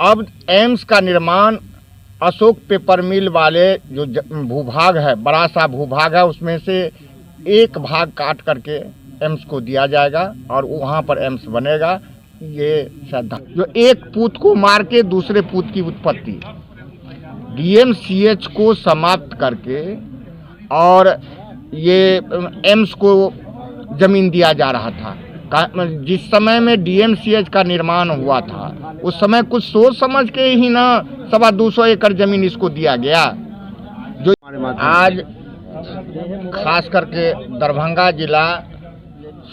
अब एम्स का निर्माण अशोक पेपर मिल वाले जो भूभाग है, बड़ा सा भूभाग है, उसमें से एक भाग काट करके एम्स को दिया जाएगा और वहाँ पर एम्स बनेगा। ये श्रद्धा जो एक पूत को मार के दूसरे पूत की उत्पत्ति, डीएमसीएच को समाप्त करके और ये एम्स को जमीन दिया जा रहा था। जिस समय में डीएमसीएच का निर्माण हुआ था उस समय कुछ सोच समझ के ही ना 225 एकड़ जमीन इसको दिया गया। जो आज खास करके दरभंगा जिला,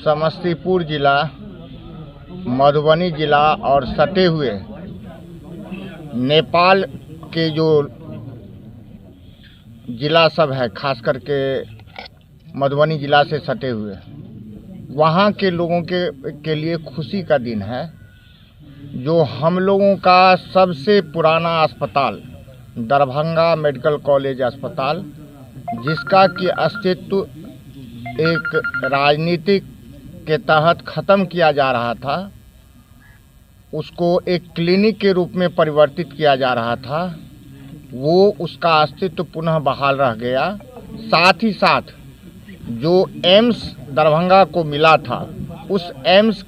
समस्तीपुर जिला, मधुबनी जिला और सटे हुए नेपाल के जो जिला सब है, खास करके मधुबनी जिला से सटे हुए, वहाँ के लोगों के लिए खुशी का दिन है। जो हम लोगों का सबसे पुराना अस्पताल दरभंगा मेडिकल कॉलेज अस्पताल, जिसका कि अस्तित्व एक राजनीतिक के तहत ख़त्म किया जा रहा था, उसको एक क्लिनिक के रूप में परिवर्तित किया जा रहा था, वो उसका अस्तित्व पुनः बहाल रह गया। साथ ही साथ जो एम्स दरभंगा को मिला था, उस एम्स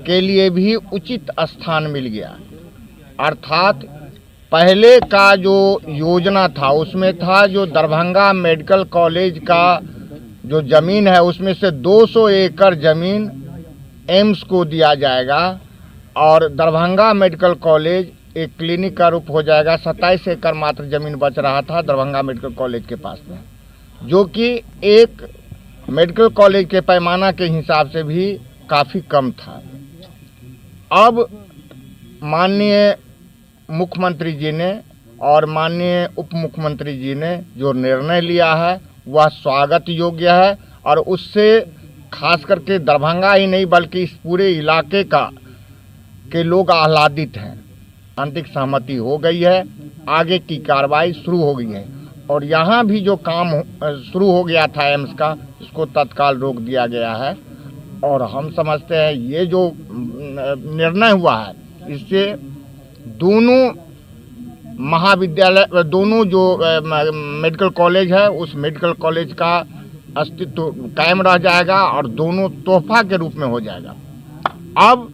के लिए भी उचित स्थान मिल गया। अर्थात पहले का जो योजना था उसमें था जो दरभंगा मेडिकल कॉलेज का जो ज़मीन है उसमें से 200 एकड़ ज़मीन एम्स को दिया जाएगा और दरभंगा मेडिकल कॉलेज एक क्लिनिक का रूप हो जाएगा। 27 एकड़ मात्र ज़मीन बच रहा था दरभंगा मेडिकल कॉलेज के पास में, जो कि एक मेडिकल कॉलेज के पैमाना के हिसाब से भी काफ़ी कम था। अब माननीय मुख्यमंत्री जी ने और माननीय उप मुख्यमंत्री जी ने जो निर्णय लिया है वह स्वागत योग्य है और उससे खास करके दरभंगा ही नहीं बल्कि इस पूरे इलाके के लोग आह्लादित हैं। आंतरिक सहमति हो गई है, आगे की कार्रवाई शुरू हो गई है और यहाँ भी जो काम शुरू हो गया था एम्स का, इसको तत्काल रोक दिया गया है। और हम समझते हैं ये जो निर्णय हुआ है इससे दोनों महाविद्यालय, दोनों जो मेडिकल कॉलेज है उस मेडिकल कॉलेज का अस्तित्व कायम रह जाएगा और दोनों तोहफा के रूप में हो जाएगा। अब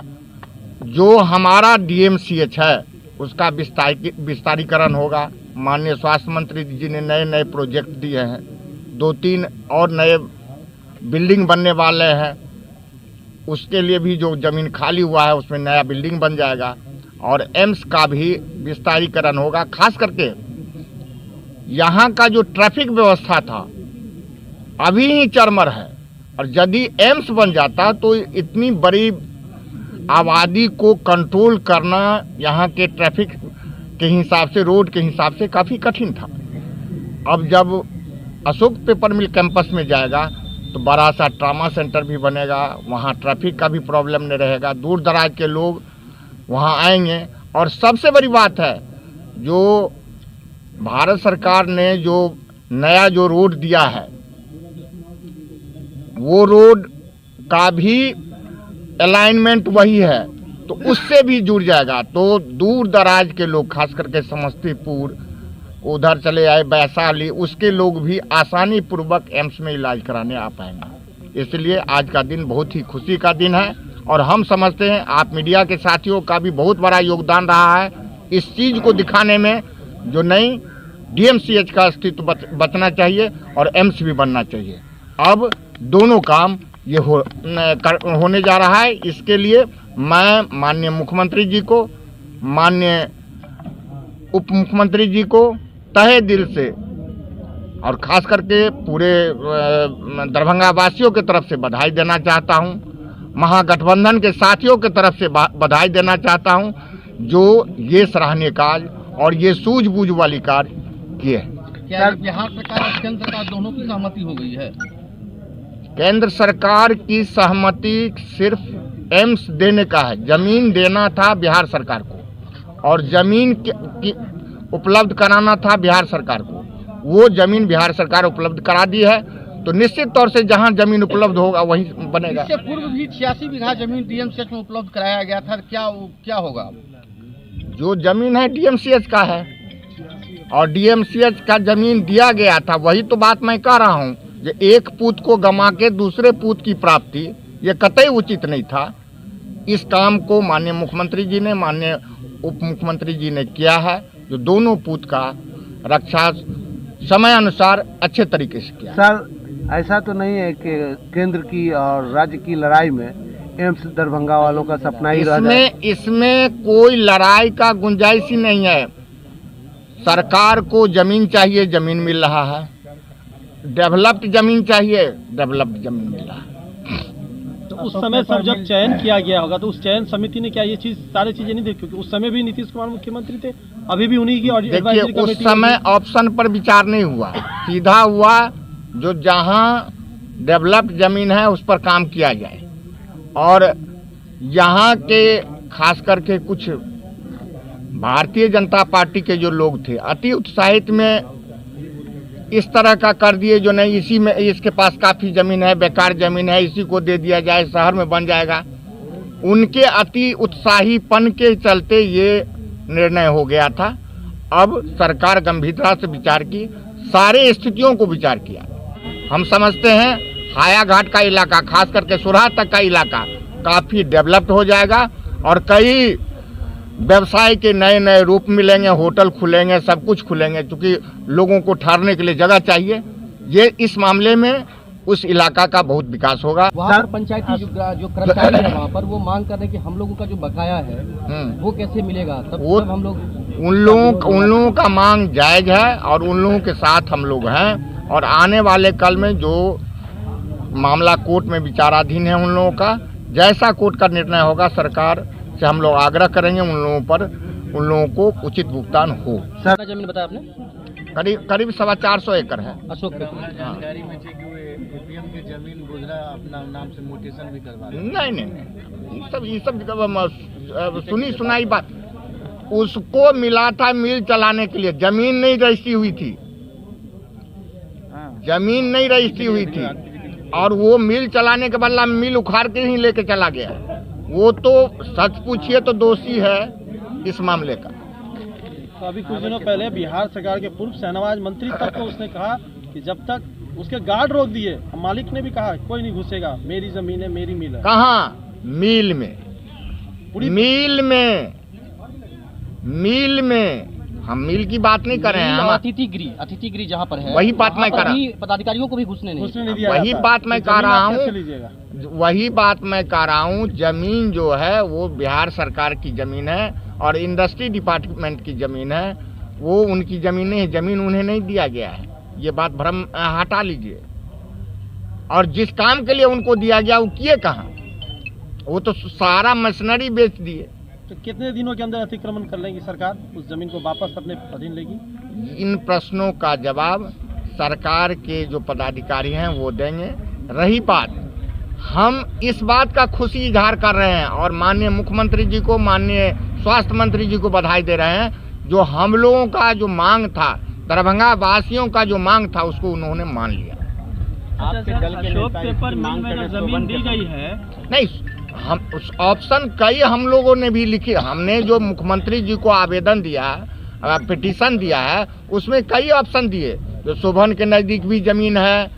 जो हमारा डीएमसीएच है उसका विस्तारीकरण होगा। माननीय स्वास्थ्य मंत्री जी ने नए नए प्रोजेक्ट दिए हैं, 2-3 और नए बिल्डिंग बनने वाले हैं, उसके लिए भी जो ज़मीन खाली हुआ है उसमें नया बिल्डिंग बन जाएगा और एम्स का भी विस्तारीकरण होगा। खास करके यहाँ का जो ट्रैफिक व्यवस्था था अभी ही चरमर है और यदि एम्स बन जाता तो इतनी बड़ी आबादी को कंट्रोल करना यहाँ के ट्रैफिक के हिसाब से, रोड के हिसाब से काफ़ी कठिन था। अब जब अशोक पेपर मिल कैंपस में जाएगा तो बड़ा सा ट्रामा सेंटर भी बनेगा, वहाँ ट्रैफिक का भी प्रॉब्लम नहीं रहेगा, दूर दराज के लोग वहाँ आएंगे। और सबसे बड़ी बात है जो भारत सरकार ने जो नया जो रोड दिया है वो रोड का भी अलाइनमेंट वही है, तो उससे भी जुड़ जाएगा। तो दूर दराज के लोग, खास करके समस्तीपुर उधर चले आए, वैशाली, उसके लोग भी आसानी पूर्वक एम्स में इलाज कराने आ पाएंगे। इसलिए आज का दिन बहुत ही खुशी का दिन है और हम समझते हैं आप मीडिया के साथियों का भी बहुत बड़ा योगदान रहा है इस चीज़ को दिखाने में। जो नई डीएमसीएच का अस्तित्व बचना चाहिए और एम्स भी बनना चाहिए। अब दोनों काम ये होने जा रहा है। इसके लिए मैं माननीय मुख्यमंत्री जी को, माननीय उप मुख्यमंत्री जी को तहे दिल से और ख़ास करके पूरे दरभंगा वासियों की तरफ से बधाई देना चाहता हूं। महागठबंधन के साथियों की तरफ से बधाई देना चाहता हूं जो ये सराहनीय कार्य और ये सूझबूझ वाली कार्य किए हैं। क्या बिहार सरकार और केंद्र सरकार दोनों की सहमति हो गई है? केंद्र सरकार की सहमति सिर्फ एम्स देने का है, जमीन देना था बिहार सरकार को और जमीन की उपलब्ध कराना था बिहार सरकार को। वो जमीन बिहार सरकार उपलब्ध करा दी है, तो निश्चित तौर से जहां जमीन उपलब्ध होगा वहीं बनेगा। इससे पूर्व भी 86 बीघा जमीन डीएमसीएच में उपलब्ध कराया गया था, क्या होगा? जो जमीन है डीएमसीएच का है, और डीएमसीएच का जमीन दिया गया था। वही तो बात मैं कह रहा हूँ, जो एक पूत को गंवा के दूसरे पूत की प्राप्ति, ये कतई उचित नहीं था। इस काम को माननीय मुख्यमंत्री जी ने, माननीय उप मुख्यमंत्री जी ने किया है, जो दोनों पूत का रक्षा समय अनुसार अच्छे तरीके से किया। सर, ऐसा तो नहीं है कि केंद्र की और राज्य की लड़ाई में एम्स दरभंगा वालों का सपना ही रह जाए? इसमें कोई लड़ाई का गुंजाइश ही नहीं है। सरकार को जमीन चाहिए, जमीन मिल रहा है। डेवलप्ड जमीन चाहिए, डेवलप्ड जमीन मिल रहा है। तो उस समय सब जब चयन किया गया होगा तो उस चयन समिति ने क्या ये सारी चीजें नहीं देखी? क्योंकि उस समय भी नीतीश कुमार मुख्यमंत्री थे, अभी भी उन्हीं की। और देखिए, उस समय ऑप्शन पर विचार नहीं हुआ, सीधा हुआ जो जहां डेवलप्ड जमीन है उस पर काम किया जाए। और यहाँ के खास करके कुछ भारतीय जनता पार्टी के जो लोग थे, अति उत्साहित में इस तरह का कर दिए, जो नहीं इसी में, इसके पास काफ़ी ज़मीन है, बेकार ज़मीन है, इसी को दे दिया जाए, शहर में बन जाएगा। उनके अति उत्साहीपन के चलते ये निर्णय हो गया था। अब सरकार गंभीरता से विचार की, सारे स्थितियों को विचार किया। हम समझते हैं हाया घाट का इलाका, खास करके सुरहा तक का इलाका काफ़ी डेवलप्ड हो जाएगा और कई व्यवसाय के नए नए रूप मिलेंगे, होटल खुलेंगे, सब कुछ खुलेंगे, क्योंकि लोगों को ठहरने के लिए जगह चाहिए। ये इस मामले में उस इलाका का बहुत विकास होगा। वहाँ पर पंचायती जो कर्मचारी है वहाँ पर, वो मांग कर रहे हैं कि हम लोगों का जो बकाया है वो कैसे मिलेगा? तब हम लोग उन लोगों का मांग जायज है और उन लोगों के साथ हम लोग हैं। और आने वाले कल में जो मामला कोर्ट में विचाराधीन है उन लोगों का, जैसा कोर्ट का निर्णय होगा, सरकार से हम लोग आग्रह करेंगे उन लोगों को उचित भुगतान हो। सर, जमीन बताया आपने? करीब 425 एकड़ है। अशोक पे जानकारी में थी कि वो एपीएम की जमीन गुजरा अपना नाम से म्यूटेशन भी करवा रहे हैं। नहीं, ये सब सुनी सुनाई बात। उसको मिला था मिल चलाने के लिए, जमीन नहीं रजिस्ट्री हुई थी, जमीन नहीं रजिस्ट्री हुई थी। और वो मिल चलाने के बदला मिल उखाड़ के ही लेके चला गया। वो तो सच पूछिए तो दोषी है इस मामले का। तो अभी कुछ दिनों पहले बिहार सरकार के पूर्व शहनवाज मंत्री तक को उसने कहा कि जब तक उसके गार्ड रोक दिए, मालिक ने भी कहा कोई नहीं घुसेगा, मेरी जमीन है, मेरी मिल है। कहाँ? मिल में, मिल में हम मिल की बात नहीं कर रहे हैं। हम अतिथि गृह जहाँ पर है, वही बात मैं कर रहा हूँ। पदाधिकारियों को भी घुसने नहीं दिया। वही बात मैं कह रहा हूँ, जमीन जो है वो बिहार सरकार की जमीन है और इंडस्ट्री डिपार्टमेंट की जमीन है। वो उनकी जमीन नहीं है, जमीन उन्हें नहीं दिया गया है। ये बात भ्रम हटा लीजिए। और जिस काम के लिए उनको दिया गया वो किए कहाँ? वो तो सारा मशीनरी बेच दिए। तो कितने दिनों के अंदर अतिक्रमण कर लेंगी सरकार, उस जमीन को वापस अपने अधीन लेगी? इन प्रश्नों का जवाब सरकार के जो पदाधिकारी हैं वो देंगे। रही बात, हम इस बात का खुशी इजहार कर रहे हैं और माननीय मुख्यमंत्री जी को, माननीय स्वास्थ्य मंत्री जी को बधाई दे रहे हैं। जो हम लोगों का जो मांग था, दरभंगा वासियों का जो मांग था, उसको उन्होंने मान लिया। आपके दल के पेपर मांग में जमीन दी गई है? नहीं, हम उस ऑप्शन कई हम लोगों ने भी लिखे। हमने जो मुख्यमंत्री जी को आवेदन दिया, पिटीशन दिया है, उसमें कई ऑप्शन दिए। जो शोभन के नज़दीक भी ज़मीन है,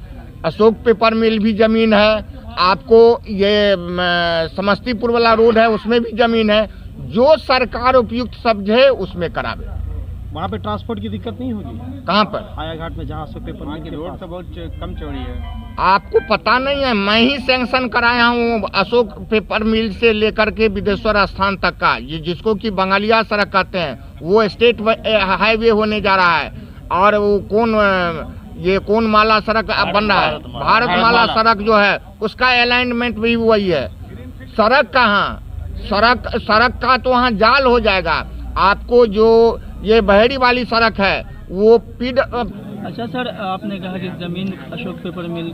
अशोक पेपर मिल भी ज़मीन है, आपको ये समस्तीपुर वाला रोड है उसमें भी ज़मीन है। जो सरकार उपयुक्त समझे उसमें करावे। वहाँ पे ट्रांसपोर्ट की दिक्कत नहीं होगी? कहाँ पर? हाया घाट में, जहाँ अशोक पेपर मिल की रोड तो बहुत कम चौड़ी है। आपको पता नहीं है, मैं ही सैंक्शन कराया हूँ अशोक पेपर मिल से लेकर के विदेश्वर स्थान तक का। ये जिसको कि बंगालिया सड़क कहते हैं, वो स्टेट हाईवे होने जा रहा है। और वो कौन माला सड़क बन रहा है, भारत माला सड़क जो है, उसका अलाइनमेंट भी वही है। सड़क कहाँ? सड़क का तो वहाँ जाल हो जाएगा। आपको जो ये बहेड़ी वाली सड़क है वो अच्छा सर, आपने कहा कि ज़मीन अशोक पेपर मिल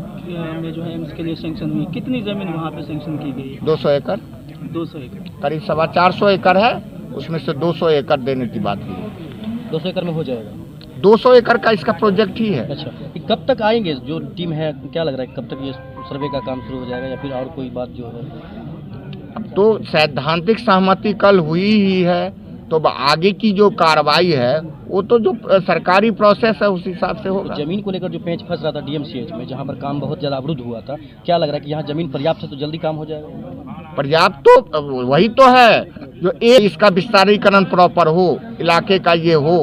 में जो है एम्स के लिए सैंक्शन हुई, कितनी ज़मीन वहाँ पे सैंक्शन की गई? 200 एकड़। 200 एकड़, करीब 425 एकड़ है, उसमें से 200 एकड़ देने की बात हुई। 200 एकड़ में हो जाएगा? 200 एकड़ का इसका प्रोजेक्ट ही है। अच्छा, कब तक आएंगे? जो टीम है, क्या लग रहा है कब तक ये सर्वे का काम शुरू हो जाएगा या फिर और कोई बात जो है? अब तो सैद्धांतिक सहमति कल हुई ही है, तो आगे की जो कार्रवाई है वो तो जो सरकारी प्रोसेस है उस हिसाब से होगा। जमीन को लेकर जो पेंच फंस रहा था डीएमसीएच में, जहां पर काम बहुत ज़्यादा अवरुद्ध हुआ था, क्या लग रहा है कि यहाँ जमीन पर्याप्त है तो जल्दी काम हो जाएगा? पर्याप्त तो वही तो है, जो इसका विस्तारीकरण प्रॉपर हो, इलाके का ये हो।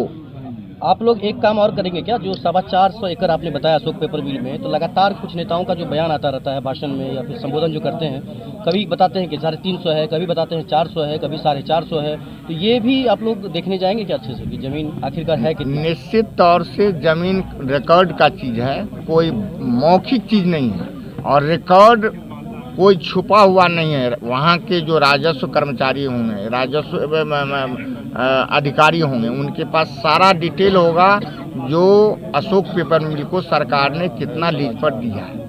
आप लोग एक काम और करेंगे क्या? जो 425 एकड़ आपने बताया अशोक पेपर मिल में, तो लगातार कुछ नेताओं का जो बयान आता रहता है भाषण में या फिर संबोधन जो करते हैं, कभी बताते हैं कि 350 है, कभी बताते हैं 400 है, कभी 450 है, तो ये भी आप लोग देखने जाएंगे क्या अच्छे से कि जमीन आखिरकार है कितनी? निश्चित तौर से जमीन रिकॉर्ड का चीज है, कोई मौखिक चीज नहीं है, और रिकॉर्ड कोई छुपा हुआ नहीं है। वहाँ के जो राजस्व कर्मचारी होंगे, राजस्व अधिकारी होंगे, उनके पास सारा डिटेल होगा जो अशोक पेपर मिल को सरकार ने कितना लीज पर दिया है।